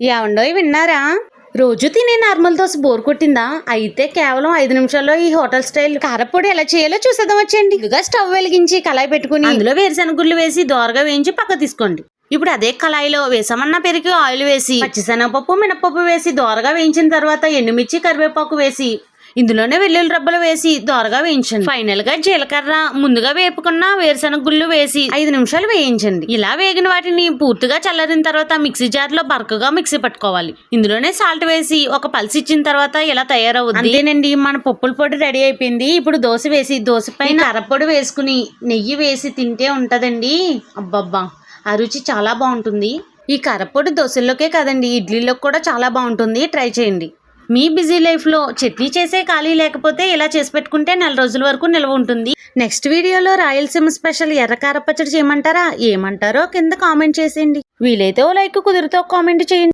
ఏవండోయ్ విన్నారా? రోజు తినే నార్మల్ దోశ బోర్ కొట్టిందా? అయితే కేవలం 5 నిమిషాల్లో ఈ హోటల్ స్టైల్ కారపొడి ఎలా చేయాలో చూసేద్దాం వచ్చండి. ఇదిగా స్టవ్ వెలిగించి కళాయి పెట్టుకుని అందులో వేరుశెనగ గుళ్ళు వేసి దోరగా వేయించి పక్క తీసుకోండి. ఇప్పుడు అదే కళాయిలో వేసామన్న పెరిగి ఆయిల్ వేసి పచ్చిశనగపప్పు మినపప్పు వేసి దోరగా వేయించిన తర్వాత ఎండుమిర్చి కరివేపాకు వేసి ఇందులోనే వెల్లుల్లి రబ్బలు వేసి దోరగా వేయించండి. ఫైనల్ గా జీలకర్ర ముందుగా వేపుకున్న వేరుశనగ గుళ్ళు వేసి 5 నిమిషాలు వేయించండి. ఇలా వేగిన వాటిని పూర్తిగా చల్లారిన తర్వాత మిక్సీ జార్ లో బరకగా మిక్సీ పట్టుకోవాలి. ఇందులోనే సాల్ట్ వేసి ఒక పల్స్ ఇచ్చిన తర్వాత ఇలా తయారవుతుంది. అంతేనండి, మన పప్పుల పొడి రెడీ అయిపోయింది. ఇప్పుడు దోశ వేసి దోశ పైన కారపొడి వేసుకుని నెయ్యి వేసి తింటే ఉంటదండి. అబ్బబ్బా, ఆ రుచి చాలా బాగుంటుంది. ఈ కారపొడి దోశల్లోకే కాదండి, ఇడ్లీలోకి కూడా చాలా బాగుంటుంది. ట్రై చేయండి. మీ బిజీ లైఫ్లో చట్నీ చేసే ఖాళీ లేకపోతే ఇలా చేసి పెట్టుకుంటే 4 రోజుల వరకు నిల్వ ఉంటుంది. నెక్స్ట్ వీడియోలో రాయలసీమ స్పెషల్ ఎర్రకార పచ్చడి చేయమంటారా? ఏమంటారో కింద కామెంట్ చేసేయండి. వీలైతే ఓ లైక్, కుదిరితే ఒక కామెంట్ చేయండి.